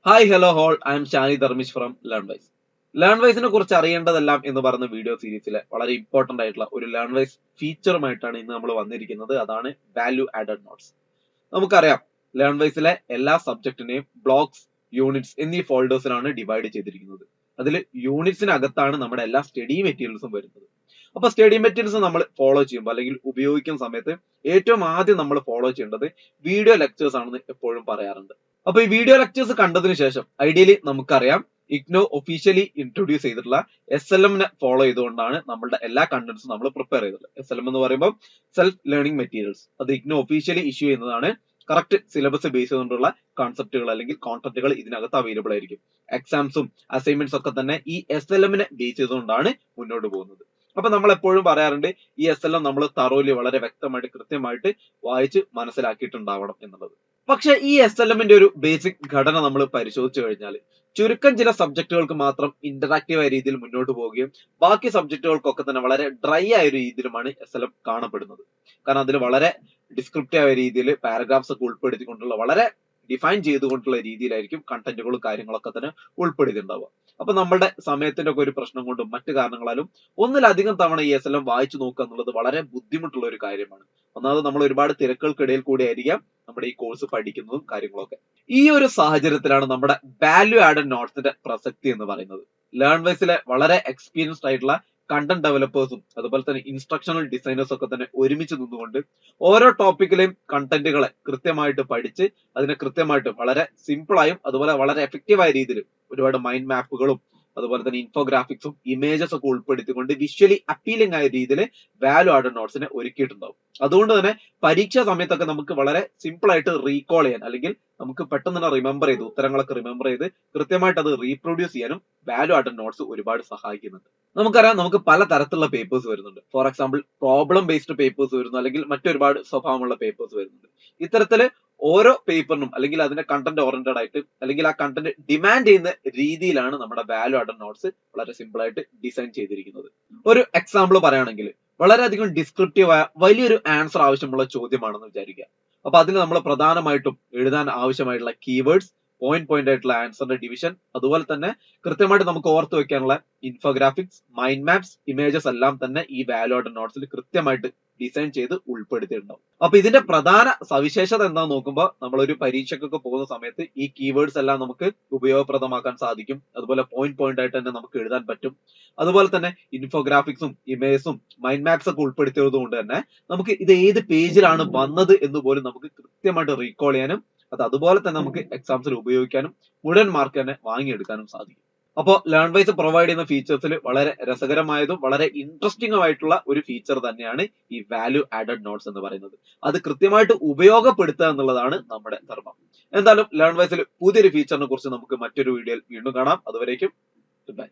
Hi hello all I am Shani Dharmish from Learnwise. ലേൺവൈസിനെ കുറിച്ച് അറിയേണ്ടതെല്ലാം എന്ന് പറയുന്ന വീഡിയോ സീരീസിലെ വളരെ ഇമ്പോർട്ടന്റ് ആയിട്ടുള്ള ഒരു ലേൺവൈസ് ഫീച്ചറുമായിട്ടാണ് ഇന്ന് നമ്മൾ വന്നിരിക്കുന്നത്. അതാണ് വാല്യൂ ആഡഡ് നോട്ട്സ്. നമുക്കറിയാം, ലേൺവൈസിലെ എല്ലാ സബ്ജക്റ്റിനെയും ബ്ലോക്സ്, യൂണിറ്റ്സ് എന്നീ ഫോൾഡേഴ്സിലാണ് ഡിവൈഡ് ചെയ്തിരിക്കുന്നത്. അതിൽ യൂണിറ്റ്സിനകത്താണ് നമ്മുടെ എല്ലാ സ്റ്റഡി മെറ്റീരിയൽസും വരുന്നത്. അപ്പൊ സ്റ്റഡി മെറ്റീരിയൽസ് നമ്മൾ ഫോളോ ചെയ്യുമ്പോൾ അല്ലെങ്കിൽ ഉപയോഗിക്കുന്ന സമയത്ത് ഏറ്റവും ആദ്യം നമ്മൾ ഫോളോ ചെയ്യേണ്ടത് വീഡിയോ ലെക്ചേഴ്സ് ആണെന്ന് എപ്പോഴും പറയാറുണ്ട്. അപ്പൊ ഈ വീഡിയോ ലെക്ചേഴ്സ് കണ്ടതിന് ശേഷം ഐഡിയലി നമുക്കറിയാം, IGNOU ഒഫീഷ്യലി ഇൻട്രൊഡ്യൂസ് ചെയ്തിട്ടുള്ള SLM ഫോളോ ചെയ്തുകൊണ്ടാണ് നമ്മളുടെ എല്ലാ കണ്ടന്റ്സും നമ്മൾ പ്രിപ്പയർ ചെയ്തത്. SLM എന്ന് പറയുമ്പോൾ സെൽഫ് ലേണിംഗ് മെറ്റീരിയൽസ്. അത് IGNOU ഒഫീഷ്യലി ഇഷ്യൂ ചെയ്യുന്നതാണ്. കറക്റ്റ് സിലബസ് ബേസ് ചെയ്തുകൊണ്ടുള്ള കോൺസെപ്റ്റുകൾ അല്ലെങ്കിൽ കോൺടെന്റുകൾ ഇതിനകത്ത് അവൈലബിൾ ആയിരിക്കും. എക്സാംസും അസൈൻമെന്റ്സ് ഒക്കെ തന്നെ ഈ SLM ബേസ് ചെയ്തുകൊണ്ടാണ് മുന്നോട്ട് പോകുന്നത്. അപ്പൊ നമ്മൾ എപ്പോഴും പറയാറുണ്ട്, ഈ SLM നമ്മൾ തറോലി വളരെ വ്യക്തമായിട്ട് കൃത്യമായിട്ട് വായിച്ച് മനസ്സിലാക്കിയിട്ടുണ്ടാവണം എന്നുള്ളത്. പക്ഷെ ഈ SLM ഒരു ബേസിക് ഘടന നമ്മൾ പരിശോധിച്ചു കഴിഞ്ഞാൽ ചുരുക്കം ചില സബ്ജക്റ്റുകൾക്ക് മാത്രം ഇന്ററാക്റ്റീവ് ആയ രീതിയിൽ മുന്നോട്ട് പോവുകയും ബാക്കി സബ്ജക്റ്റുകൾക്കൊക്കെ തന്നെ വളരെ ഡ്രൈ ആയ ഒരു രീതിയിലുമാണ് SLM കാണപ്പെടുന്നത്. കാരണം അതിൽ വളരെ ഡിസ്ക്രിപ്റ്റീവ് ആയ രീതിയിൽ പാരഗ്രാഫ്സ് ഒക്കെ ഉൾപ്പെടുത്തിക്കൊണ്ടുള്ള വളരെ ഡിഫൈൻ ചെയ്തുകൊണ്ടുള്ള രീതിയിലായിരിക്കും കണ്ടന്റുകളും കാര്യങ്ങളൊക്കെ തന്നെ ഉൾപ്പെടുത്തിയിട്ടുണ്ടാവുക. അപ്പൊ നമ്മളുടെ സമയത്തിന്റെ ഒക്കെ ഒരു പ്രശ്നം കൊണ്ടും മറ്റു കാരണങ്ങളാലും ഒന്നിലധികം തവണ ഈ SLM വായിച്ചു നോക്കുക എന്നുള്ളത് വളരെ ബുദ്ധിമുട്ടുള്ള ഒരു കാര്യമാണ്. ഒന്നാമത് നമ്മൾ ഒരുപാട് തിരക്കുകൾക്കിടയിൽ കൂടി ആയിരിക്കാം നമ്മുടെ ഈ കോഴ്സ് പഠിക്കുന്നതും കാര്യങ്ങളൊക്കെ. ഈ ഒരു സാഹചര്യത്തിലാണ് നമ്മുടെ വാല്യൂ ആഡഡ് നോട്ട്സിന്റെ പ്രസക്തി എന്ന് പറയുന്നത്. ലേൺവൈസിലെ വളരെ എക്സ്പീരിയൻസ്ഡ് ആയിട്ടുള്ള കണ്ടന്റ് ഡെവലപ്പേഴ്സും അതുപോലെ തന്നെ ഇൻസ്ട്രക്ഷണൽ ഡിസൈനേഴ്സും ഒക്കെ തന്നെ ഒരുമിച്ച് നിന്നുകൊണ്ട് ഓരോ ടോപ്പിക്കിലെയും കണ്ടന്റുകളെ കൃത്യമായിട്ട് പഠിച്ച് അതിനെ കൃത്യമായിട്ട് വളരെ സിമ്പിളായും അതുപോലെ വളരെ എഫക്റ്റീവായ രീതിയിൽ ഒരുപാട് മൈൻഡ് മാപ്പുകളും അതുപോലെ തന്നെ ഇൻഫോഗ്രാഫിക്സും ഇമേജസ് ഒക്കെ ഉൾപ്പെടുത്തിക്കൊണ്ട് വിഷ്വലി അപ്പീലിംഗ് ആയ രീതിയിൽ വാല്യൂ ആഡഡ് നോട്ട്സിനെ ഒരുക്കിയിട്ടുണ്ടാവും. അതുകൊണ്ട് തന്നെ പരീക്ഷാ സമയത്തൊക്കെ നമുക്ക് വളരെ സിമ്പിൾ ആയിട്ട് റീകോൾ ചെയ്യാൻ അല്ലെങ്കിൽ നമുക്ക് പെട്ടെന്ന് തന്നെ റിമെമ്പർ ചെയ്ത് ഉത്തരങ്ങളൊക്കെ റിമെമ്പർ ചെയ്ത് കൃത്യമായിട്ട് അത് റീപ്രൊഡ്യൂസ് ചെയ്യാനും വാല്യൂ ആഡഡ് നോട്ട്സ് ഒരുപാട് സഹായിക്കുന്നുണ്ട്. നമുക്കറിയാം, നമുക്ക് പല തരത്തിലുള്ള പേപ്പേഴ്സ് വരുന്നുണ്ട്. For example problem based papers വരുന്നു, അല്ലെങ്കിൽ മറ്റൊരുപാട് സ്വഭാവമുള്ള പേപ്പേഴ്സ് വരുന്നുണ്ട്. ഇത്തരത്തില് ഓരോ പേപ്പറിനും അല്ലെങ്കിൽ അതിന്റെ കണ്ടന്റ് ഓറിയന്റഡ് ആയിട്ട് അല്ലെങ്കിൽ ആ കണ്ടന്റ് ഡിമാൻഡ് ചെയ്യുന്ന രീതിയിലാണ് നമ്മുടെ വാല്യൂ ആഡഡ് നോട്ട്സ് വളരെ സിമ്പിൾ ആയിട്ട് ഡിസൈൻ ചെയ്തിരിക്കുന്നത്. ഒരു എക്സാമ്പിൾ പറയുകയാണെങ്കിൽ, വളരെയധികം ഡിസ്ക്രിപ്റ്റീവ് ആയ വലിയൊരു ആൻസർ ആവശ്യമുള്ള ചോദ്യമാണെന്ന് വിചാരിക്കുക. അപ്പൊ അതിന് നമ്മൾ പ്രധാനമായിട്ടും എഴുതാൻ ആവശ്യമായിട്ടുള്ള കീവേഡ്സ്, പോയിന്റ് ആയിട്ടുള്ള ആൻസറിന്റെ ഡിവിഷൻ, അതുപോലെ തന്നെ കൃത്യമായിട്ട് നമുക്ക് ഓർത്ത് വെക്കാനുള്ള ഇൻഫോഗ്രാഫിക്സ്, മൈൻഡ് മാപ്സ്, ഇമേജസ് എല്ലാം തന്നെ ഈ വാല്യൂ ആഡഡ് നോട്ട്സിൽ കൃത്യമായിട്ട് ഡിസൈൻ ചെയ്ത് ഉൾപ്പെടുത്തിയിട്ടുണ്ടാവും. അപ്പൊ ഇതിന്റെ പ്രധാന സവിശേഷത എന്താന്ന് നോക്കുമ്പോൾ, നമ്മൾ ഒരു പരീക്ഷയ്ക്കൊക്കെ പോകുന്ന സമയത്ത് ഈ കീവേഡ്സ് എല്ലാം നമുക്ക് ഉപയോഗപ്രദമാക്കാൻ സാധിക്കും. അതുപോലെ പോയിന്റ് ആയിട്ട് തന്നെ നമുക്ക് എഴുതാൻ പറ്റും. അതുപോലെ തന്നെ ഇൻഫോഗ്രാഫിക്സും ഇമേജസും മൈൻഡ് മാപ്സ് ഒക്കെ ഉൾപ്പെടുത്തിയത് കൊണ്ട് തന്നെ നമുക്ക് ഇത് ഏത് പേജിലാണ് വന്നത് എന്ന് പോലും നമുക്ക് കൃത്യമായിട്ട് റീകോൾ ചെയ്യാനും അത് അതുപോലെ തന്നെ നമുക്ക് എക്സാംസിൽ ഉപയോഗിക്കാനും മുഴുവൻ മാർക്ക് തന്നെ വാങ്ങിയെടുക്കാനും സാധിക്കും. അപ്പോൾ ലേൺവൈസ് പ്രൊവൈഡ് ചെയ്യുന്ന ഫീച്ചേഴ്സിൽ വളരെ രസകരമായതും വളരെ ഇൻട്രസ്റ്റിംഗും ആയിട്ടുള്ള ഒരു ഫീച്ചർ തന്നെയാണ് ഈ വാല്യൂ ആഡഡ് നോട്ട്സ് എന്ന് പറയുന്നത്. അത് കൃത്യമായിട്ട് ഉപയോഗപ്പെടുത്തുക എന്നുള്ളതാണ് നമ്മുടെ ധർമ്മം. എന്തായാലും ലേൺവൈസിൽ പുതിയൊരു ഫീച്ചറിനെ കുറിച്ച് നമുക്ക് മറ്റൊരു വീഡിയോയിൽ വീണ്ടും കാണാം. അതുവരേക്കും ബൈ.